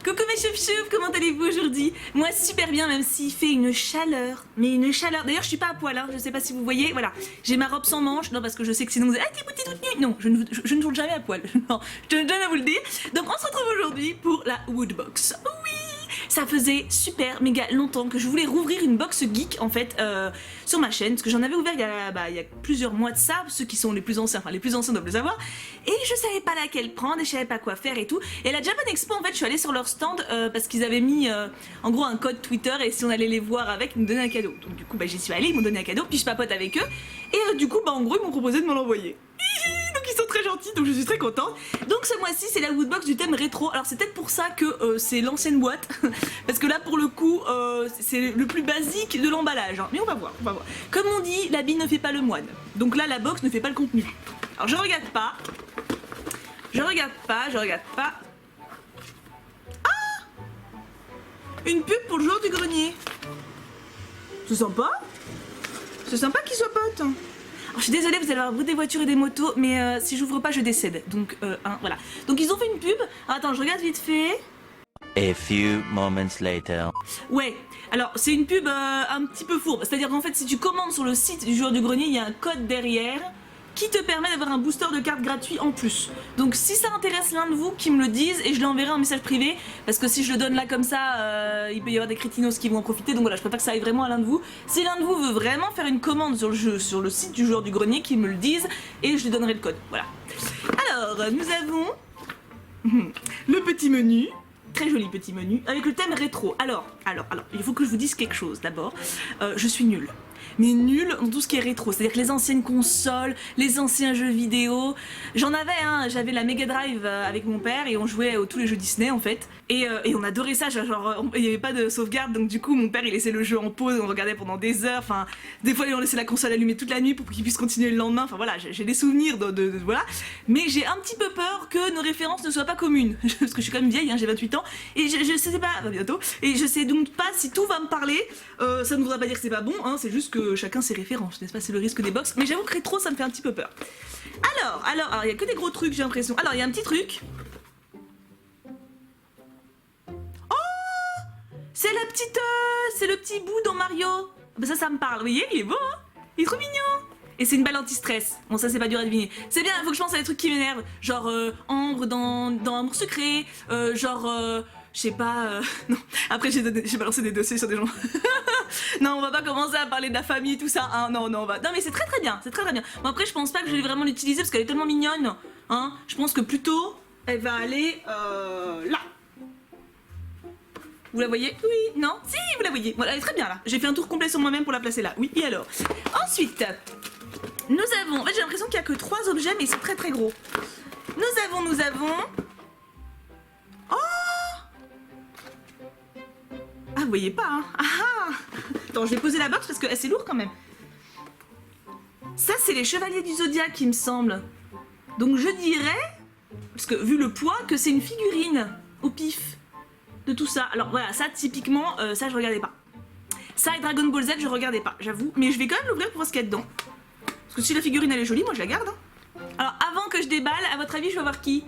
Coucou mes chouf-chouf, comment allez-vous aujourd'hui? Moi super bien, même s'il fait une chaleur, mais une chaleur. D'ailleurs je suis pas à poil, hein. Je sais pas si vous voyez, voilà. J'ai ma robe sans manches, non parce que je sais que sinon vous allez, ah t'es toute nue. Non, je ne tourne jamais à poil, non, je tiens à vous le dire. Donc on se retrouve aujourd'hui pour la Woodbox. Oui, ça faisait super méga longtemps que je voulais rouvrir une box geek en fait sur ma chaîne, parce que j'en avais ouvert il y a plusieurs mois de ça, ceux qui sont les plus anciens, enfin les plus anciens doivent le savoir, et je savais pas laquelle prendre, et je savais pas quoi faire et tout. Et à la Japan Expo en fait je suis allée sur leur stand parce qu'ils avaient mis en gros un code Twitter, et si on allait les voir avec, ils nous donnaient un cadeau. Donc du coup j'y suis allée, ils m'ont donné un cadeau, puis je papote avec eux, et du coup en gros ils m'ont proposé de me l'envoyer. Donc ils sont très gentils, donc je suis très contente. Donc ce mois-ci c'est la Woodbox du thème rétro. Alors c'est peut-être pour ça que c'est l'ancienne boîte, parce que là pour le coup c'est le plus basique de l'emballage, hein. Mais on va voir, on va voir. Comme on dit, l'habit ne fait pas le moine. Donc là la box ne fait pas le contenu. Alors je regarde pas. Je regarde pas, je regarde pas. Ah, une pub pour le joueur du grenier. C'est sympa. C'est sympa qu'il soit pote. Alors, je suis désolée, vous allez avoir des voitures et des motos, mais si j'ouvre pas, je décède. Donc, voilà. Donc, ils ont fait une pub. Alors, attends, je regarde vite fait. A few moments later. Ouais, alors c'est une pub un petit peu fourbe. C'est-à-dire qu'en fait, si tu commandes sur le site du joueur du grenier, il y a un code derrière qui te permet d'avoir un booster de cartes gratuit en plus. Donc si ça intéresse l'un de vous, qui me le dise, et je lui enverrai un message privé, parce que si je le donne là comme ça, il peut y avoir des crétinos qui vont en profiter, donc voilà, je préfère que ça aille vraiment à l'un de vous. Si l'un de vous veut vraiment faire une commande sur le jeu, sur le site du joueur du grenier, qu'il me le dise, et je lui donnerai le code, voilà. Alors, nous avons le petit menu. Très joli petit menu, avec le thème rétro. Alors, il faut que je vous dise quelque chose d'abord. Je suis nulle. Mais nulle dans tout ce qui est rétro. C'est-à-dire que les anciennes consoles, les anciens jeux vidéo. J'en avais, hein, j'avais la Mega Drive avec mon père et on jouait à tous les jeux Disney en fait. Et on adorait ça, genre il n'y avait pas de sauvegarde, donc du coup mon père il laissait le jeu en pause, on regardait pendant des heures. Enfin, des fois on laissait la console allumée toute la nuit pour qu'il puisse continuer le lendemain. Enfin voilà, j'ai des souvenirs voilà. Mais j'ai un petit peu peur que nos références ne soient pas communes. Parce que je suis quand même vieille, hein, j'ai 28 ans. Et je sais pas, bientôt. Et je sais donc pas si tout va me parler. Ça ne voudra pas dire que c'est pas bon, hein, c'est juste que chacun ses références, n'est-ce pas? C'est le risque des box. Mais j'avoue que rétro ça me fait un petit peu peur. Alors, il y a que des gros trucs, j'ai l'impression. Alors, il y a un petit truc. C'est la petite, c'est le petit bout dans Mario. Bah ça me parle, vous voyez, il est beau, hein? Il est trop mignon. Et c'est une balle anti-stress. Bon, ça c'est pas dur à deviner. C'est bien, il faut que je pense à des trucs qui m'énervent. Genre Ambre dans Amour secret. Je sais pas. Non, après j'ai balancé des dossiers sur des gens. Non, on va pas commencer à parler de la famille et tout ça. Hein. Non, on va. Non, mais c'est très très bien, c'est très très bien. Bon, après, je pense pas que je vais vraiment l'utiliser parce qu'elle est tellement mignonne. Hein. Je pense que plutôt, elle va aller là. Vous la voyez? Oui, non? Si, vous la voyez. Voilà, elle est très bien là. J'ai fait un tour complet sur moi-même pour la placer là. Oui, et alors? Ensuite, nous avons... En fait, j'ai l'impression qu'il n'y a que 3 objets, mais ils sont très très gros. Nous avons... Oh! Ah, vous voyez pas, hein? Ah! Attends, je vais poser la box parce que c'est lourd quand même. Ça, c'est les Chevaliers du Zodiaque, il me semble. Donc, je dirais, parce que vu le poids, que c'est une figurine au pif de tout ça. Alors voilà, ça typiquement, ça je regardais pas. Ça et Dragon Ball Z, je regardais pas, j'avoue. Mais je vais quand même l'ouvrir pour voir ce qu'il y a dedans. Parce que si la figurine elle est jolie, moi je la garde. Hein. Alors avant que je déballe, à votre avis, je vais voir qui?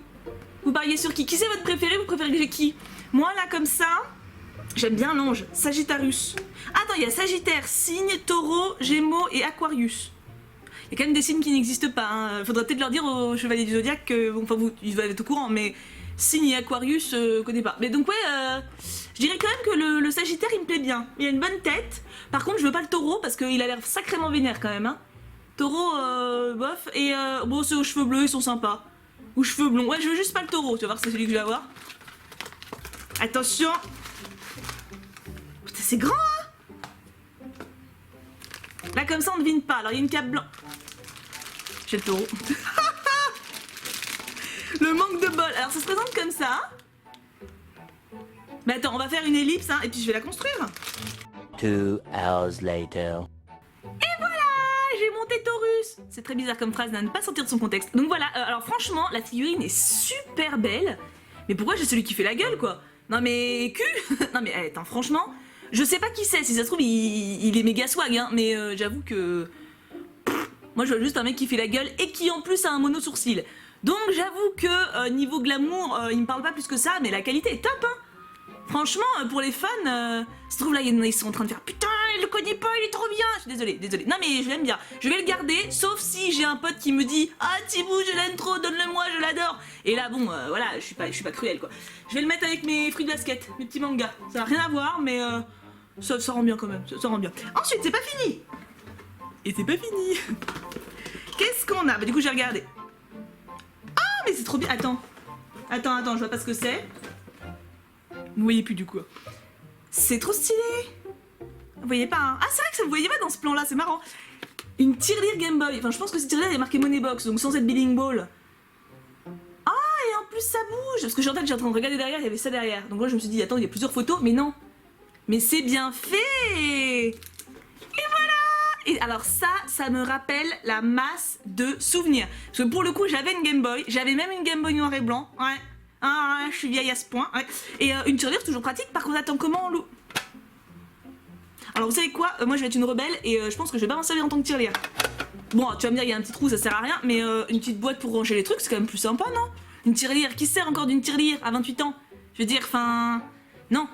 Vous pariez sur qui? Qui c'est votre préféré? Vous préférez que j'ai qui? Moi là comme ça, j'aime bien l'ange, Sagittarius. Attends, il y a Sagittaire, Cygne, Taureau, Gémeaux et Aquarius. Il y a quand même des signes qui n'existent pas. Hein. Faudrait peut-être leur dire aux Chevaliers du Zodiaque que, bon, enfin vous, ils doivent être au courant, mais Cygne et Aquarius, connais pas. Mais donc ouais, je dirais quand même que le Sagittaire il me plaît bien. Il a une bonne tête. Par contre, je veux pas le Taureau parce qu'il a l'air sacrément vénère quand même. Hein. Taureau, bof. Et bon, c'est aux cheveux bleus, ils sont sympas. Ou cheveux blonds. Ouais, je veux juste pas le Taureau. Tu vas voir, c'est celui que je vais avoir. Attention. Putain, c'est grand, hein. Là, comme ça, on ne devine pas. Alors, il y a une cape blanche. J'ai le Taureau. Le manque de bol. Alors, ça se présente comme ça. Mais attends, on va faire une ellipse, hein, et puis je vais la construire. 2 hours later. Et voilà, j'ai monté Taurus. C'est très bizarre comme phrase à ne pas sortir de son contexte. Donc voilà, alors franchement, la figurine est super belle. Mais pourquoi j'ai celui qui fait la gueule, quoi? Non mais, cul. Non mais, attends, franchement, je sais pas qui c'est. Si ça se trouve, il est méga swag, hein, mais j'avoue que... moi, je vois juste un mec qui fait la gueule et qui, en plus, a un mono-sourcil. Donc j'avoue que niveau glamour, il me parle pas plus que ça, mais la qualité est top, hein. Franchement, pour les fans, se trouve là, ils sont en train de faire putain, il le connaît pas, il est trop bien. Je suis désolée. Non mais je l'aime bien. Je vais le garder, sauf si j'ai un pote qui me dit ah Tibou, je l'aime trop, donne-le-moi, je l'adore. Et là bon, voilà, je suis pas cruelle quoi. Je vais le mettre avec mes fruits de basket, mes petits mangas. Ça n'a rien à voir, mais ça rend bien quand même, ça rend bien. Ensuite, c'est pas fini. Et c'est pas fini. Qu'est-ce qu'on a? Bah du coup j'ai regardé. Ah mais c'est trop bien. Attends, je vois pas ce que c'est. Vous voyez plus du coup. C'est trop stylé. Vous voyez pas hein? Ah c'est vrai que ça vous voyez pas dans ce plan là, c'est marrant. Une tirelire Game Boy. Enfin je pense que cette tirelire est marquée Money Box, donc sans être Billing Ball. Ah et en plus ça bouge. Parce que j'ai en train de regarder derrière, il y avait ça derrière. Donc moi je me suis dit attends il y a plusieurs photos, mais non. Mais c'est bien fait. Et voilà. Et alors ça me rappelle la masse de souvenirs. Parce que pour le coup j'avais une Game Boy, j'avais même une Game Boy noir et blanc. Ouais. Ah, je suis vieille à ce point. Ouais. Et une tirelire toujours pratique. Par contre, attends, comment on l'ouvre? Alors, vous savez quoi? Moi, je vais être une rebelle et je pense que je vais pas m'en servir en tant que tirelire. Bon, tu vas me dire, il y a un petit trou, ça sert à rien. Mais une petite boîte pour ranger les trucs, c'est quand même plus sympa, non? Une tirelire, qui sert encore d'une tirelire à 28 ans? Je veux dire, enfin... Non.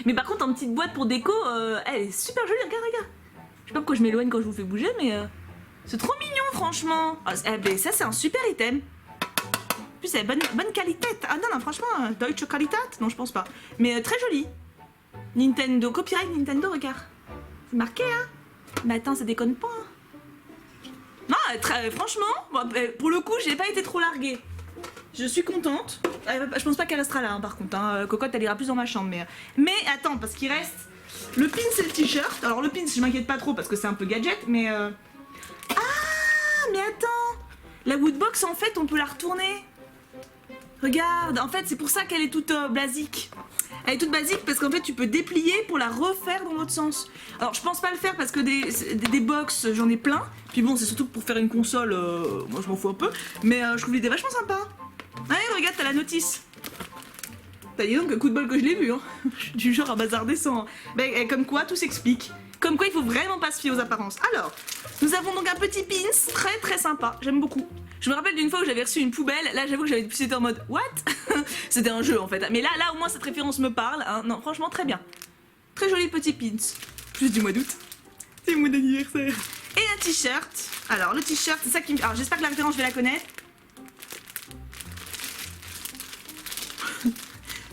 Mais par contre, en petite boîte pour déco, elle est super jolie, regarde. Je sais pas pourquoi je m'éloigne quand je vous fais bouger, mais... c'est trop mignon, franchement. Ah, ben, ça, c'est un super item. En plus, c'est bonne qualité. Ah non, franchement, Deutsche Qualität? Non, je pense pas. Mais très joli. Nintendo, copyright Nintendo, regarde. C'est marqué, hein? Mais attends, ça déconne pas. Hein. Non, franchement, bon, pour le coup, j'ai pas été trop larguée. Je suis contente. Je pense pas qu'elle restera là, hein, par contre. Hein. Cocotte, elle ira plus dans ma chambre. Mais attends, parce qu'il reste le pin et le t-shirt. Alors, le pin, je m'inquiète pas trop parce que c'est un peu gadget, mais... Ah, mais attends! La woodbox, en fait, on peut la retourner. Regarde, en fait c'est pour ça qu'elle est toute basique. Elle est toute basique parce qu'en fait tu peux déplier pour la refaire dans l'autre sens. Alors je pense pas le faire parce que des box j'en ai plein. Puis bon c'est surtout pour faire une console, moi je m'en fous un peu. Mais je trouve l'idée vachement sympa. Allez regarde t'as la notice. T'as dit donc un coup de bol que je l'ai vu hein. Je suis du genre à bazarder sans... Ben, comme quoi tout s'explique. Comme quoi il faut vraiment pas se fier aux apparences. Alors, nous avons donc un petit pins très sympa, j'aime beaucoup. Je me rappelle d'une fois où j'avais reçu une poubelle, là j'avoue que j'avais plus été en mode what? C'était un jeu en fait, mais là au moins cette référence me parle, hein. Non franchement très bien. Très joli petit pins, juste du mois d'août, c'est mon anniversaire. Et un t-shirt, alors le t-shirt c'est ça qui me... Alors j'espère que la référence je vais la connaître.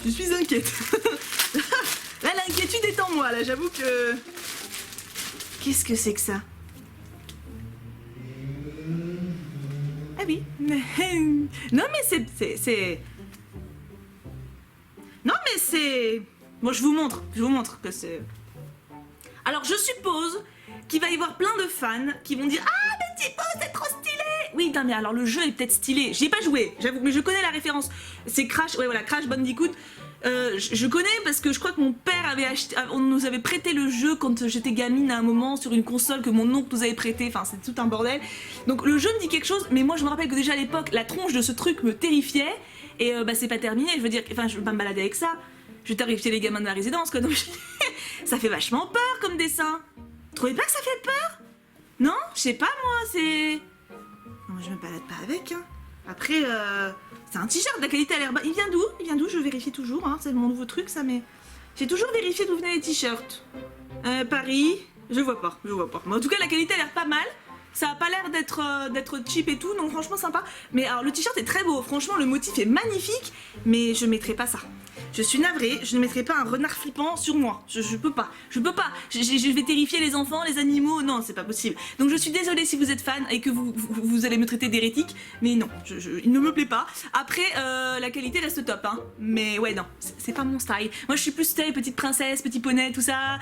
Je suis inquiète. Là l'inquiétude est en moi, là j'avoue que... Qu'est-ce que c'est que ça? Ah oui. Non mais c'est... Non mais c'est... Bon je vous montre que c'est... Alors je suppose qu'il va y avoir plein de fans qui vont dire ah mais Thibaut c'est trop stylé. Oui non mais alors le jeu est peut-être stylé. J'y ai pas joué, j'avoue, mais je connais la référence. C'est Crash, ouais voilà, Crash Bandicoot. Je connais parce que je crois que mon père avait acheté, on nous avait prêté le jeu quand j'étais gamine à un moment sur une console que mon oncle nous avait prêté, enfin c'est tout un bordel. Donc le jeu me dit quelque chose, mais moi je me rappelle que déjà à l'époque la tronche de ce truc me terrifiait et bah c'est pas terminé, je veux dire, enfin je vais pas me balader avec ça, je vais terrifier les gamins de la résidence quoi, donc ça fait vachement peur comme dessin. Vous trouvez pas que ça fait peur? Non? Je sais pas moi, c'est... Non je me balade pas avec hein. Après, c'est un t-shirt, la qualité a l'air... Il vient d'où? Je vérifie toujours, hein. C'est mon nouveau truc ça, mais... J'ai toujours vérifié d'où venaient les t-shirts. Paris, je vois pas. Mais en tout cas, la qualité a l'air pas mal. Ça a pas l'air d'être cheap et tout, donc franchement sympa. Mais alors, le t-shirt est très beau, franchement, le motif est magnifique, mais je mettrai pas ça. Je suis navrée, je ne mettrai pas un renard flippant sur moi. Je peux pas. Je vais terrifier les enfants, les animaux. Non, c'est pas possible. Donc je suis désolée si vous êtes fan et que vous allez me traiter d'hérétique. Mais non, il ne me plaît pas. Après, la qualité reste top. Hein. Mais ouais, non, c'est pas mon style. Moi, je suis plus style, petite princesse, petit poney, tout ça.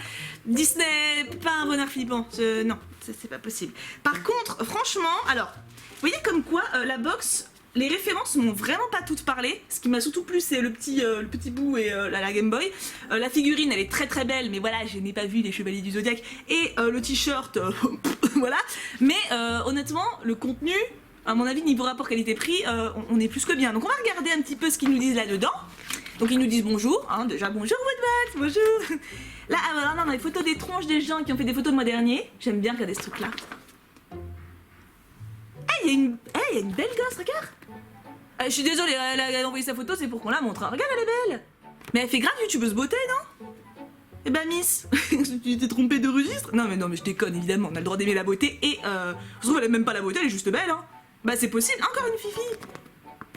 Disney, pas un renard flippant. Non, c'est pas possible. Par contre, franchement, alors, vous voyez comme quoi la box... Les références m'ont vraiment pas toutes parlé. Ce qui m'a surtout plu, c'est le petit bout et la Game Boy. La figurine, elle est très belle, mais voilà, je n'ai pas vu les Chevaliers du Zodiaque. Et le t-shirt, voilà. Mais honnêtement, le contenu, à mon avis, niveau rapport qualité-prix, on est plus que bien. Donc on va regarder un petit peu ce qu'ils nous disent là-dedans. Donc ils nous disent bonjour, hein, déjà bonjour Woodbox, bonjour. Là, alors, non, les photos des tronches des gens qui ont fait des photos de mois dernier. J'aime bien regarder ce truc-là. Il y a une belle gosse, regarde. Je suis désolée, elle a envoyé sa photo, c'est pour qu'on la montre. Hein. Regarde, elle est belle. Mais elle fait grave youtubeuse beauté, non? Eh ben Miss, tu t'es trompée de registre? Non mais je déconne évidemment, on a le droit d'aimer la beauté et ça se trouve elle aime même pas la beauté, elle est juste belle hein. Bah c'est possible, encore une fifi.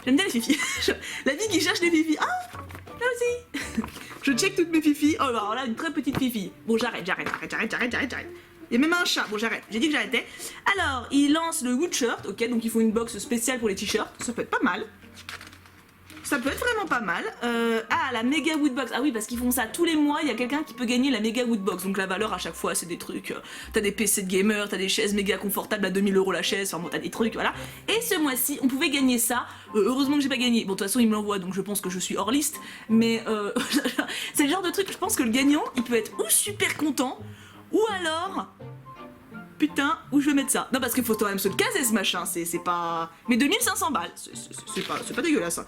J'aime bien les fifis. La vie qui cherche les fifis. Ah, là aussi. Je check toutes mes fifis. Oh alors là une très petite fifi. Bon j'arrête. Il y a même un chat, bon j'arrête, j'ai dit que j'arrêtais. Alors il lance le Wood Shirt, ok, donc il faut une box spéciale pour les t-shirts, ça peut être pas mal. Ça peut être vraiment pas mal. Ah, la Mega Woodbox. Ah oui, parce qu'ils font ça tous les mois. Il y a quelqu'un qui peut gagner la Mega Woodbox. Donc la valeur à chaque fois, c'est des trucs. T'as des PC de gamer, t'as des chaises méga confortables à 2000 € la chaise. Enfin bon, t'as des trucs, voilà. Et ce mois-ci, on pouvait gagner ça. Heureusement que j'ai pas gagné. Bon, de toute façon, il me l'envoie, donc je pense que je suis hors liste. Mais c'est le genre de truc, je pense que le gagnant, il peut être ou super content, ou alors. Putain, où je vais mettre ça? Non, parce qu'il faut quand même se le caser ce machin, c'est pas. Mais 2500 balles, c'est pas dégueulasse. Hein.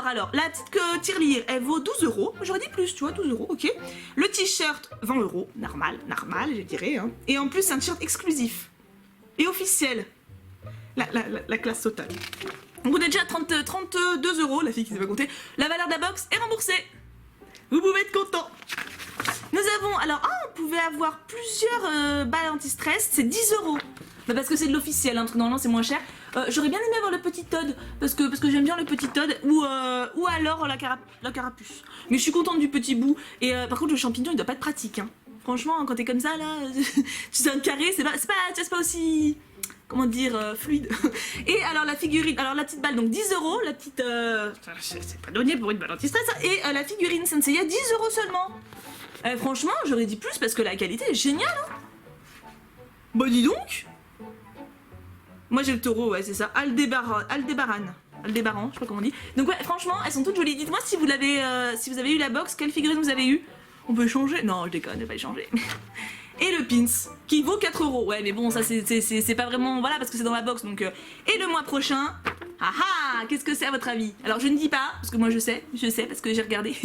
Alors, la petite tirelire, elle vaut 12 €. J'aurais dit plus, tu vois, 12 €, ok. Le t-shirt, 20 €. Normal, je dirais. Hein. Et en plus, un t-shirt exclusif. Et officiel. La classe totale. Donc, on est déjà à 32 €, la fille qui s'est pas compter. La valeur de la box est remboursée. Vous pouvez être content. Nous avons, alors, on pouvait avoir plusieurs balles anti-stress, c'est 10 €. Bah parce que c'est de l'officiel, hein, parce que normalement c'est moins cher. J'aurais bien aimé avoir le petit Todd, parce que j'aime bien le petit Todd, ou alors la carapuce. Mais je suis contente du petit bout, et par contre le champignon il doit pas être pratique. Hein. Franchement, quand t'es comme ça là, tu sais un carré, c'est pas aussi... Comment dire, fluide. Et alors la figurine, alors la petite balle, donc 10 €, la petite... c'est pas donné pour une balle anti-stress, ça. Et la figurine Senseiya, 10 € seulement. Franchement, j'aurais dit plus parce que la qualité est géniale. Hein. Bah dis donc. Moi j'ai le taureau, ouais c'est ça. Aldébaran, je sais pas comment on dit. Donc ouais, franchement, elles sont toutes jolies. Dites-moi si vous avez eu la box, quelle figurine vous avez eu. On peut changer. Non, je déconne, je vais pas y changer. Et le pins, qui vaut 4 €. Ouais, mais bon, ça c'est pas vraiment... Voilà, parce que c'est dans la box, donc... Et le mois prochain... Ah ah, qu'est-ce que c'est à votre avis? Alors je ne dis pas, parce que moi je sais parce que j'ai regardé.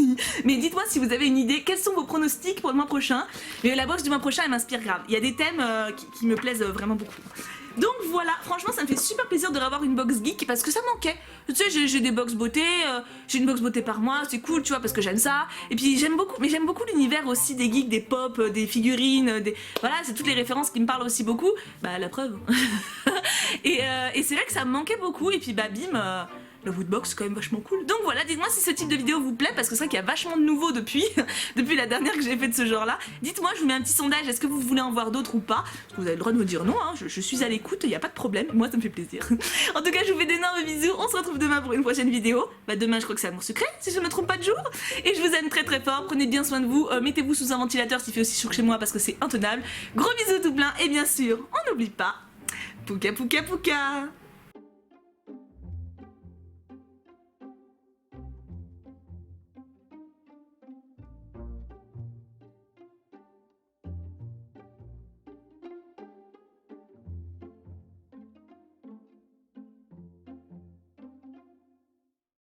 Mais dites-moi si vous avez une idée, quels sont vos pronostics pour le mois prochain? Mais la box du mois prochain, elle m'inspire grave. Il y a des thèmes qui me plaisent vraiment beaucoup. Donc voilà, franchement ça me fait super plaisir de revoir une box geek parce que ça manquait. Tu sais, j'ai des box beauté, j'ai une box beauté par mois, c'est cool, tu vois, parce que j'aime ça. Et puis j'aime beaucoup l'univers aussi des geeks, des pop, des figurines, voilà, c'est toutes les références qui me parlent aussi beaucoup. Bah la preuve. Et c'est vrai que ça me manquait beaucoup. Et puis bah bim, le Woodbox c'est quand même vachement cool. Donc voilà, dites-moi si ce type de vidéo vous plaît parce que c'est vrai qu'il y a vachement de nouveaux depuis la dernière que j'ai fait de ce genre là. Dites-moi, je vous mets un petit sondage, est-ce que vous voulez en voir d'autres ou pas? Parce que vous avez le droit de me dire non, hein, je suis à l'écoute, il n'y a pas de problème, moi ça me fait plaisir. En tout cas, je vous fais d'énormes bisous, on se retrouve demain pour une prochaine vidéo. Bah demain je crois que c'est Amour Secret, si je ne me trompe pas de jour. Et je vous aime très très fort, prenez bien soin de vous, mettez-vous sous un ventilateur s'il fait aussi chaud que chez moi parce que c'est intenable. Gros bisous tout plein et bien sûr, on n'oublie pas, pouka pouka pouka.